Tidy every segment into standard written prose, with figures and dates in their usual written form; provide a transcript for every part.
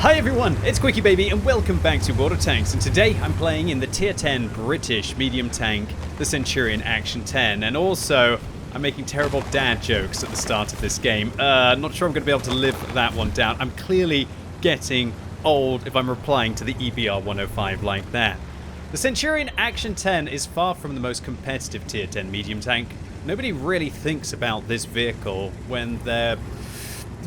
Hi everyone, it's QuickyBaby and welcome back to World of Tanks, and today I'm playing in the tier 10 British medium tank, the Centurion Action 10, and also I'm making terrible dad jokes at the start of this game. Not sure I'm going to be able to live that one down. I'm clearly getting old if I'm replying to the EBR 105 like that. The Centurion Action 10 is far from the most competitive tier 10 medium tank. Nobody really thinks about this vehicle when they're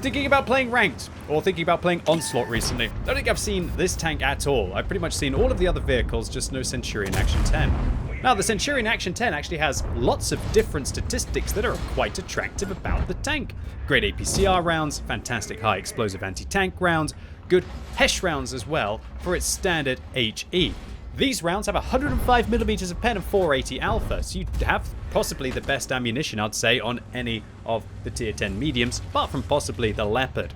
thinking about playing ranked or thinking about playing Onslaught recently. I don't think I've seen this tank at all. I've pretty much seen all of the other vehicles, just no Centurion Action 10. Now, the Centurion Action 10 actually has lots of different statistics that are quite attractive about the tank. Great APCR rounds, fantastic high explosive anti-tank rounds, good HESH rounds as well for its standard HE. These rounds have 105mm of pen and 480 alpha, so you have possibly the best ammunition, I'd say, on any of the tier 10 mediums, apart from possibly the Leopard.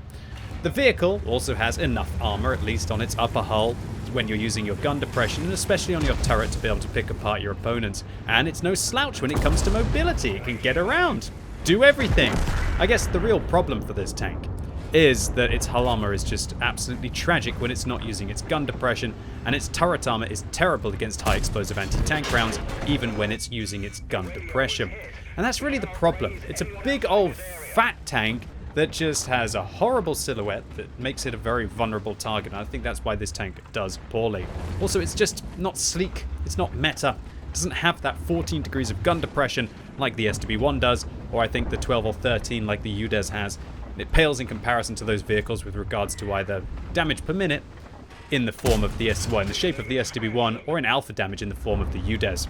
The vehicle also has enough armor, at least on its upper hull, when you're using your gun depression, and especially on your turret to be able to pick apart your opponents. And it's no slouch when it comes to mobility. It can get around, do everything. I guess the real problem for this tank is that its hull armor is just absolutely tragic when it's not using its gun depression, and its turret armor is terrible against high explosive anti-tank rounds, even when it's using its gun depression. And that's really the problem. It's a big old fat tank that just has a horrible silhouette that makes it a very vulnerable target, and I think that's why this tank does poorly. Also, it's just not sleek, it's not meta, it doesn't have that 14 degrees of gun depression like the SWB1 does, or I think the 12 or 13 like the UDES has. It pales in comparison to those vehicles with regards to either damage per minute in the form of the in the shape of the SWB1, or in alpha damage in the form of the UDES.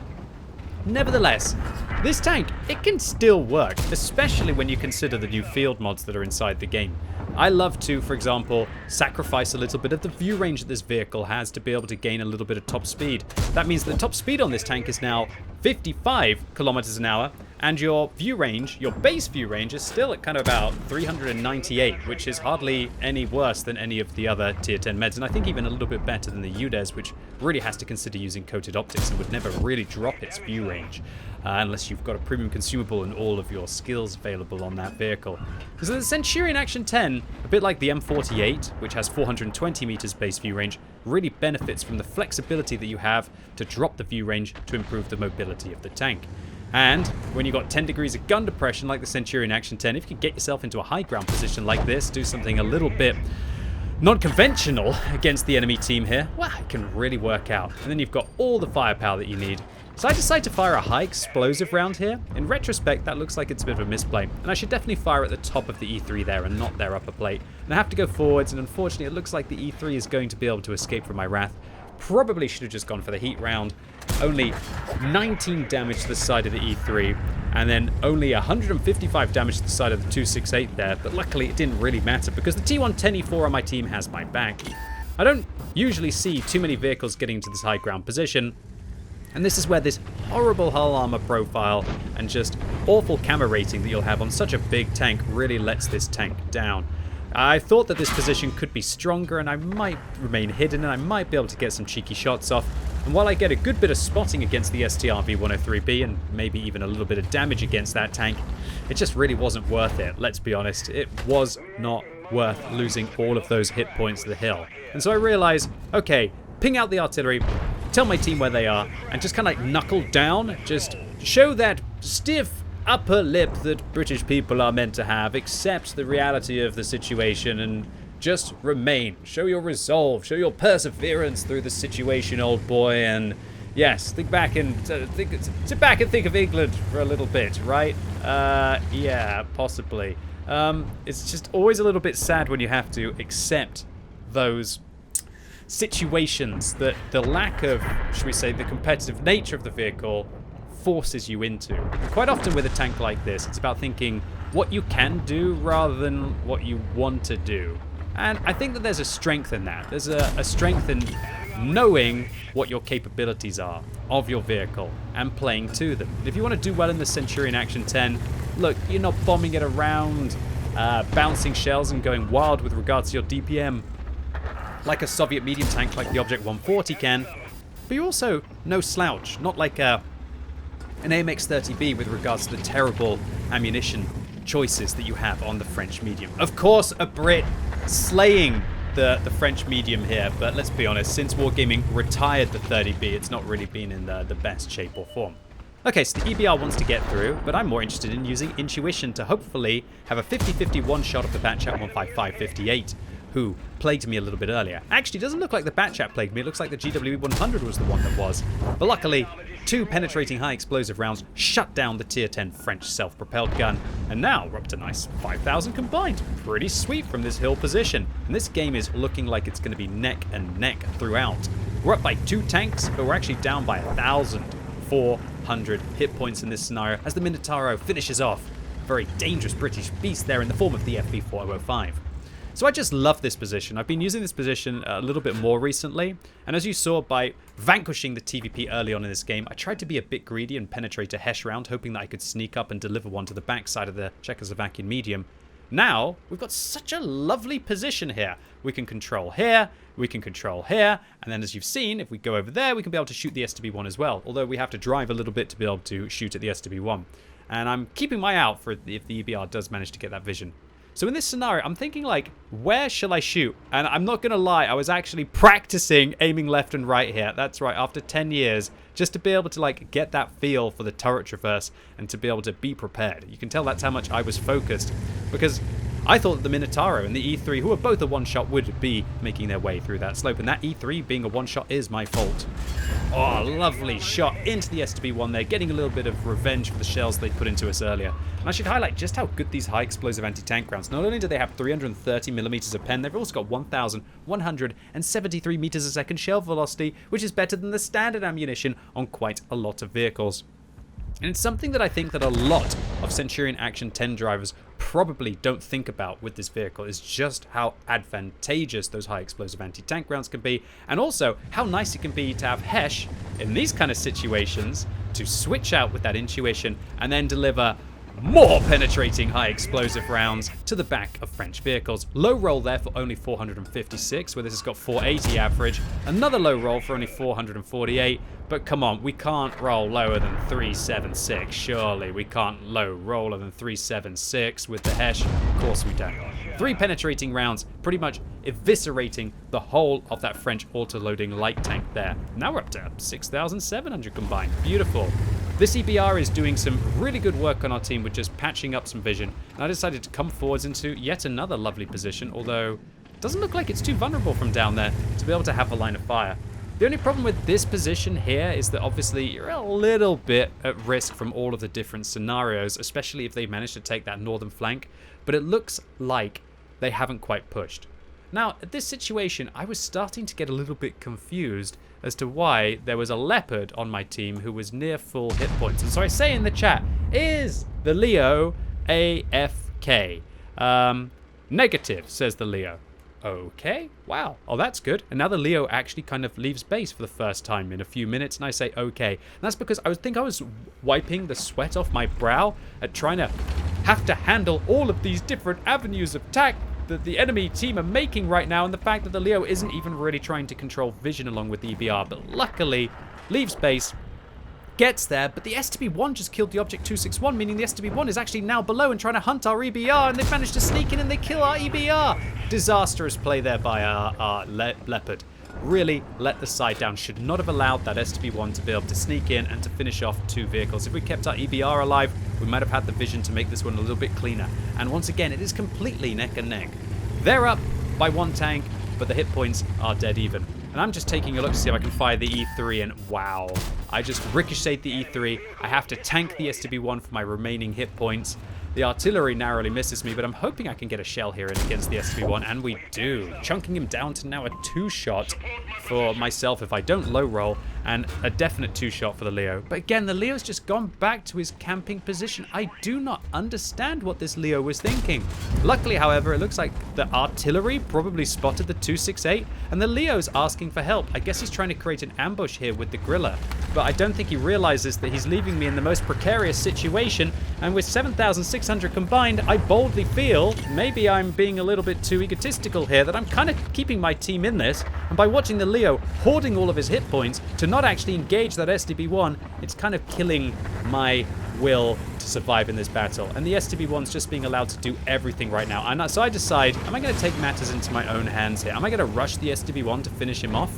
Nevertheless, this tank, it can still work, especially when you consider the new field mods that are inside the game. I love to, for example, sacrifice a little bit of the view range that this vehicle has to be able to gain a little bit of top speed. That means the top speed on this tank is now 55 kilometers an hour, and your view range, your base view range, is still at kind of about 398, which is hardly any worse than any of the other tier 10 meds, and I think even a little bit better than the UDES, which really has to consider using coated optics and would never really drop its view range, unless you've got a premium consumable and all of your skills available on that vehicle. So the Centurion Action 10, a bit like the M48, which has 420 meters base view range, really benefits from the flexibility that you have to drop the view range to improve the mobility of the tank. And when you've got 10 degrees of gun depression like the Centurion Action 10, if you can get yourself into a high ground position like this, do something a little bit non-conventional against the enemy team here, well, it can really work out. And then you've got all the firepower that you need. So I decide to fire a high explosive round here. In retrospect, that looks like it's a bit of a misplay, and I should definitely fire at the top of the E3 there and not their upper plate. And I have to go forwards, and unfortunately it looks like the E3 is going to be able to escape from my wrath. Probably should have just gone for the heat round. Only 19 damage to the side of the E3, and then only 155 damage to the side of the 268 there, but luckily it didn't really matter because the T110E4 on my team has my back. I don't usually see too many vehicles getting into this high ground position, and this is where this horrible hull armor profile and just awful camo rating that you'll have on such a big tank really lets this tank down. I thought that this position could be stronger, and I might remain hidden, and I might be able to get some cheeky shots off. And while I get a good bit of spotting against the STRV-103B, and maybe even a little bit of damage against that tank, it just really wasn't worth it, let's be honest. It was not worth losing all of those hit points to the hill. And so I realized, okay, ping out the artillery, tell my team where they are, and just kind of like knuckle down, just show that stiff upper lip that British people are meant to have, accept the reality of the situation, and just remain. Show your resolve, show your perseverance through the situation, old boy, and yes, sit back and think of England for a little bit, right? Yeah, possibly. It's just always a little bit sad when you have to accept those situations that the lack of, should we say, the competitive nature of the vehicle forces you into. And quite often with a tank like this, it's about thinking what you can do rather than what you want to do. And I think that there's a strength in that. There's a strength in knowing what your capabilities are of your vehicle and playing to them. And if you want to do well in the Centurion Action 10, look, you're not bombing it around, bouncing shells and going wild with regards to your DPM like a Soviet medium tank like the Object 140 can, but you're also no slouch, not like an AMX-30B with regards to the terrible ammunition choices that you have on the French medium. Of course, a Brit slaying the French medium here, but let's be honest, since Wargaming retired the 30B, it's not really been in the best shape or form. Okay, so the EBR wants to get through, but I'm more interested in using Intuition to hopefully have a 50-50 one-shot of the Batchat 15558, who plagued me a little bit earlier. Actually, it doesn't look like the Batchat plagued me, it looks like the GW 100 was the one that was. But luckily, 2 penetrating high explosive rounds shut down the tier 10 French self-propelled gun, and now we're up to nice 5,000 combined. Pretty sweet from this hill position, and this game is looking like it's going to be neck and neck throughout. We're up by 2 tanks, but we're actually down by 1,400 hit points in this scenario as the Minotauro finishes off a very dangerous British beast there in the form of the FV4005. So I just love this position. I've been using this position a little bit more recently, and as you saw by vanquishing the TVP early on in this game, I tried to be a bit greedy and penetrate a Hesh round, hoping that I could sneak up and deliver one to the backside of the Czechoslovakian medium. Now, we've got such a lovely position here. We can control here, we can control here, and then as you've seen, if we go over there, we can be able to shoot the STB-1 as well, although we have to drive a little bit to be able to shoot at the STB-1. And I'm keeping my eye out for if the EBR does manage to get that vision. So in this scenario, I'm thinking like, where shall I shoot? And I'm not going to lie, I was actually practicing aiming left and right here. That's right, after 10 years, just to be able to like get that feel for the turret traverse and to be able to be prepared. You can tell that's how much I was focused, because I thought that the Minotauro and the E3, who are both a one-shot, would be making their way through that slope, and that E3 being a one-shot is my fault. Oh, lovely shot into the STB-1 there, getting a little bit of revenge for the shells they put into us earlier. And I should highlight just how good these high explosive anti-tank rounds. Not only do they have 330mm of pen, they've also got 1,173 meters a second shell velocity, which is better than the standard ammunition on quite a lot of vehicles. And it's something that I think that a lot of Centurion Action 10 drivers probably don't think about with this vehicle, is just how advantageous those high explosive anti-tank rounds can be, and also how nice it can be to have Hesh in these kind of situations to switch out with that intuition and then deliver more penetrating high explosive rounds to the back of French vehicles. Low roll there for only 456, where this has got 480 average. Another low roll for only 448. But come on, we can't roll lower than 376, surely. We can't low roller than 376 with the Hesh. Of course we don't. 3 penetrating rounds, pretty much eviscerating the whole of that French auto-loading light tank there. Now we're up to 6,700 combined. Beautiful. This EBR is doing some really good work on our team with just patching up some vision, and I decided to come forwards into yet another lovely position, although it doesn't look like it's too vulnerable from down there to be able to have a line of fire. The only problem with this position here is that obviously you're a little bit at risk from all of the different scenarios, especially if they manage to take that northern flank, but it looks like they haven't quite pushed. Now, at this situation, I was starting to get a little bit confused as to why there was a Leopard on my team who was near full hit points. And so I say in the chat, is the Leo AFK? Negative, says the Leo. Okay, wow, oh that's good. And now the Leo actually kind of leaves base for the first time in a few minutes, and I say okay. And that's because I was wiping the sweat off my brow at trying to have to handle all of these different avenues of attack that the enemy team are making right now, and the fact that the Leo isn't even really trying to control vision along with the EBR, but luckily leaves base, gets there, but the STB-1 just killed the Object 261, meaning the STB-1 is actually now below and trying to hunt our EBR, and they've managed to sneak in and they kill our EBR. Disastrous play there by our Leopard. Really let the side down. Should not have allowed that STB-1 to be able to sneak in and to finish off 2 vehicles. If we kept our EBR alive, we might have had the vision to make this one a little bit cleaner. And once again, it is completely neck and neck. They're up by 1 tank, but the hit points are dead even. And I'm just taking a look to see if I can fire the E3, and wow, I just ricocheted the E3. I have to tank the STB-1 for my remaining hit points. The artillery narrowly misses me, but I'm hoping I can get a shell here in against the STB-1, and we do. Chunking him down to now a 2-shot for myself if I don't low roll, and a definite 2-shot for the Leo. But again, the Leo's just gone back to his camping position. I do not understand what this Leo was thinking. Luckily, however, it looks like the artillery probably spotted the 268, and the Leo's asking for help. I guess he's trying to create an ambush here with the Griller, but I don't think he realizes that he's leaving me in the most precarious situation, and with 7,600 combined, I boldly feel, maybe I'm being a little bit too egotistical here, that I'm kind of keeping my team in this, and by watching the Leo hoarding all of his hit points to not actually engage that STB-1, it's kind of killing my will to survive in this battle. And the STB-1's just being allowed to do everything right now. And so I decide, am I going to take matters into my own hands here? Am I going to rush the STB-1 to finish him off?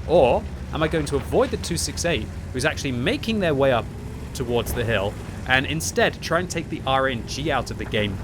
Or am I going to avoid the 268, who's actually making their way up towards the hill, and instead try and take the RNG out of the game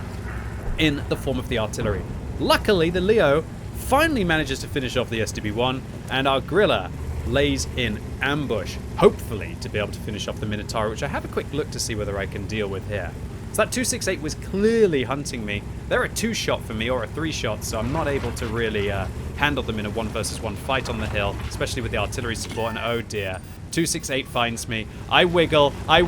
in the form of the artillery? Luckily, the Leo finally manages to finish off the STB-1, and our Grilla lays in ambush, hopefully to be able to finish off the Minotaur, which I have a quick look to see whether I can deal with here. So that 268 was clearly hunting me. They're a 2-shot for me, or a 3-shot, so I'm not able to really handle them in a 1 versus 1 fight on the hill, especially with the artillery support, and oh dear. 268 finds me. I wiggle, I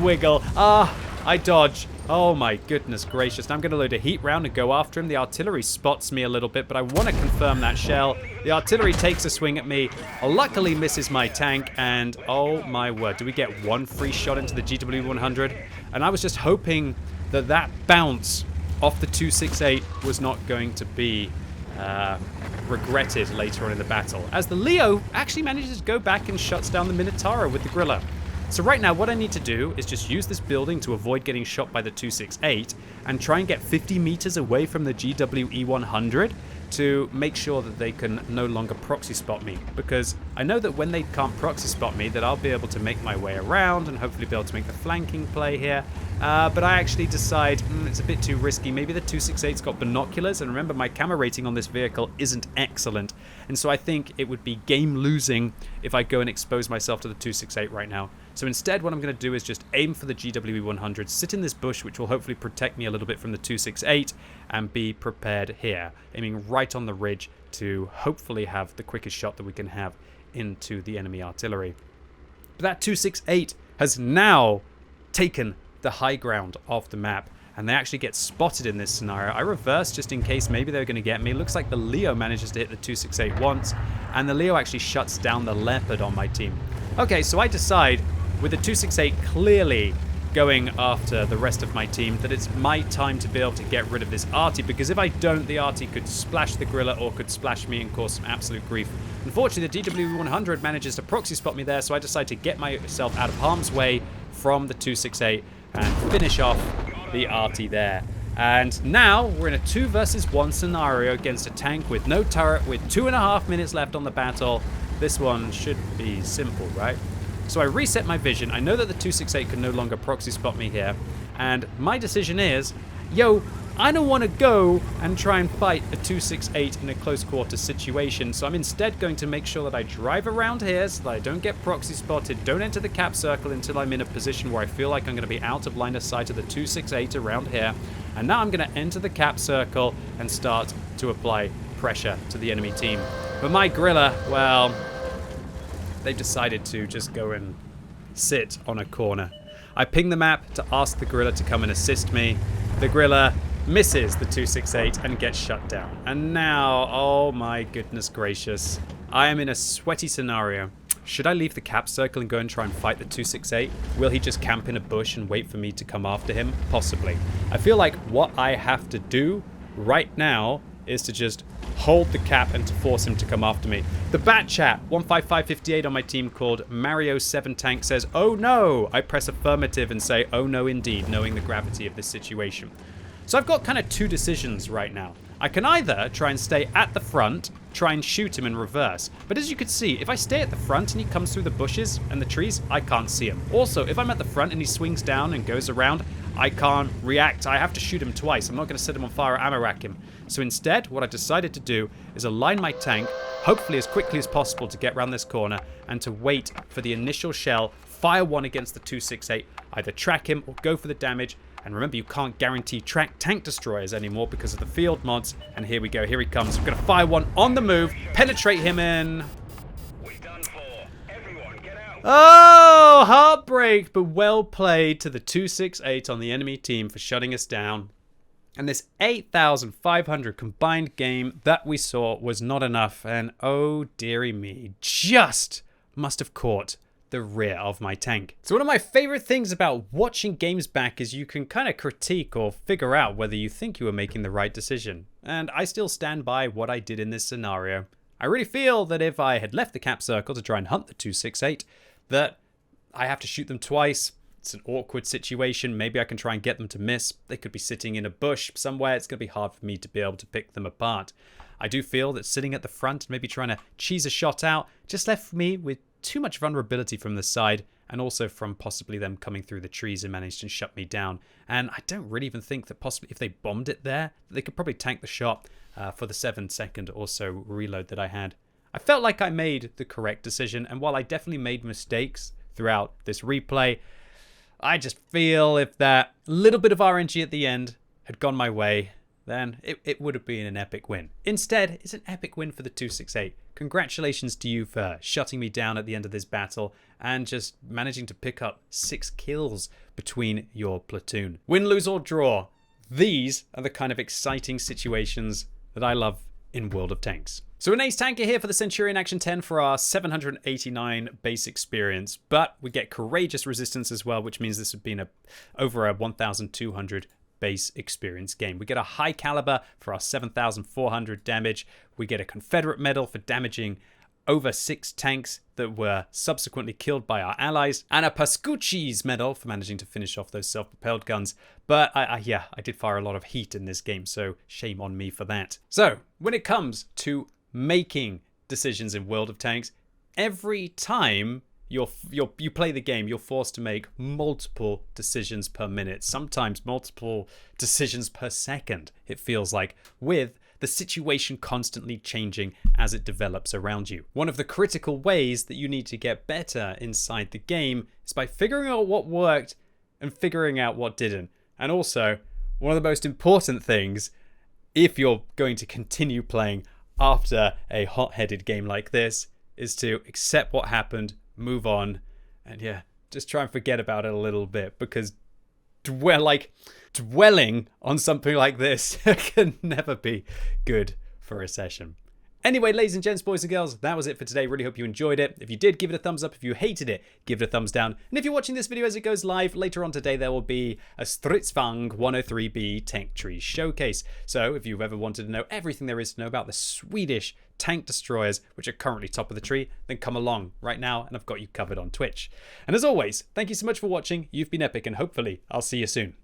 dodge. Oh my goodness gracious. Now I'm going to load a heat round and go after him. The artillery spots me a little bit, but I want to confirm that shell. The artillery takes a swing at me, luckily misses my tank, and oh my word, do we get 1 free shot into the GW100? And I was just hoping that that bounce off the 268 was not going to be regretted later on in the battle, as the Leo actually manages to go back and shuts down the Minotaur with the Grilla. So right now what I need to do is just use this building to avoid getting shot by the 268 and try and get 50 meters away from the GWE100 to make sure that they can no longer proxy spot me, because I know that when they can't proxy spot me that I'll be able to make my way around and hopefully be able to make the flanking play here. But I actually decide it's a bit too risky. Maybe the 268's got binoculars, and remember my camera rating on this vehicle isn't excellent, and so I think it would be game losing if I go and expose myself to the 268 right now. So instead what I'm going to do is just aim for the GWE100, sit in this bush which will hopefully protect me a little bit from the 268, and be prepared here, aiming right on the ridge to hopefully have the quickest shot that we can have into the enemy artillery. But that 268 has now taken the high ground of the map, and they actually get spotted in this scenario. I reverse just in case maybe they're going to get me. Looks like the Leo manages to hit the 268 once, and the Leo actually shuts down the Leopard on my team. Okay, so I decide, with the 268 clearly going after the rest of my team, that it's my time to be able to get rid of this arty, because if I don't, the arty could splash the Grilla or could splash me and cause some absolute grief. Unfortunately, the DW100 manages to proxy spot me there, so I decide to get myself out of harm's way from the 268 and finish off the arty there. And now we're in a 2 versus 1 scenario against a tank with no turret, with 2.5 minutes left on the battle. This one should be simple, right? So I reset my vision. I know that the 268 can no longer proxy spot me here, and my decision is, yo, I don't want to go and try and fight a 268 in a close quarter situation, so I'm instead going to make sure that I drive around here so that I don't get proxy spotted, don't enter the cap circle until I'm in a position where I feel like I'm going to be out of line of sight of the 268 around here, and now I'm going to enter the cap circle and start to apply pressure to the enemy team. But my Grilla, well, they've decided to just go and sit on a corner. I ping the map to ask the Grilla to come and assist me. The Grilla misses the 268 and gets shut down. And now, oh my goodness gracious, I am in a sweaty scenario. Should I leave the cap circle and go and try and fight the 268? Will he just camp in a bush and wait for me to come after him? Possibly. I feel like what I have to do right now is to just hold the cap and to force him to come after me. The Bat Chat 15558 on my team called Mario7Tank says, "Oh no!" I press affirmative and say, "Oh no indeed," knowing the gravity of this situation. So I've got kind of 2 decisions right now. I can either try and stay at the front, try and shoot him in reverse. But as you can see, if I stay at the front and he comes through the bushes and the trees, I can't see him. Also, if I'm at the front and he swings down and goes around, I can't react. I have to shoot him twice. I'm not going to set him on fire or ammo rack him. So instead, what I decided to do is align my tank, hopefully as quickly as possible to get around this corner, and to wait for the initial shell, fire one against the 268, either track him or go for the damage. And remember, you can't guarantee track tank destroyers anymore because of the field mods. And here we go. Here he comes. I'm going to fire one on the move, penetrate him in. Oh, heartbreak, but well played to the 268 on the enemy team for shutting us down. And this 8,500 combined game that we saw was not enough. And oh, dearie me, just must have caught the rear of my tank. So one of my favorite things about watching games back is you can kind of critique or figure out whether you think you were making the right decision. And I still stand by what I did in this scenario. I really feel that if I had left the cap circle to try and hunt the 268, that I have to shoot them twice. it's an awkward situation. Maybe I can try and get them to miss. They could be sitting in a bush somewhere. It's going to be hard for me to be able to pick them apart. I do feel that sitting at the front, maybe trying to cheese a shot out, just left me with too much vulnerability from the side, and also from possibly them coming through the trees and managed to shut me down. And I don't really even think that possibly if they bombed it there, they could probably tank the shot for the 7-second or so reload that I had. I felt like I made the correct decision, and while I definitely made mistakes throughout this replay, I just feel if that little bit of RNG at the end had gone my way, then it would have been an epic win. Instead, it's an epic win for the 268. Congratulations to you for shutting me down at the end of this battle and just managing to pick up 6 kills between your platoon. Win, lose, or draw. These are the kind of exciting situations that I love in World of Tanks. So an ace tanker here for the Centurion Action 10 for our 789 base experience, but we get courageous resistance as well, which means this would be over a 1,200 base experience game. We get a high caliber for our 7,400 damage. We get a Confederate medal for damaging over 6 tanks that were subsequently killed by our allies, and a Pascucci's medal for managing to finish off those self-propelled guns. But I did fire a lot of heat in this game, so shame on me for that. So when it comes to making decisions in World of Tanks, every time you play the game, you're forced to make multiple decisions per minute, sometimes multiple decisions per second, it feels like, with the situation constantly changing as it develops around you. One of the critical ways that you need to get better inside the game is by figuring out what worked and figuring out what didn't. And also, one of the most important things, if you're going to continue playing after a hot-headed game like this, is to accept what happened, move on, and just try and forget about it a little bit, because dwelling on something like this can never be good for a session. Anyway, ladies and gents, boys and girls, that was it for today. Really hope you enjoyed it. If you did, give it a thumbs up. If you hated it, give it a thumbs down. And if you're watching this video as it goes live, later on today, there will be a Stridsvagn 103B tank tree showcase. So if you've ever wanted to know everything there is to know about the Swedish tank destroyers, which are currently top of the tree, then come along right now, and I've got you covered on Twitch. And as always, thank you so much for watching. You've been epic, and hopefully I'll see you soon.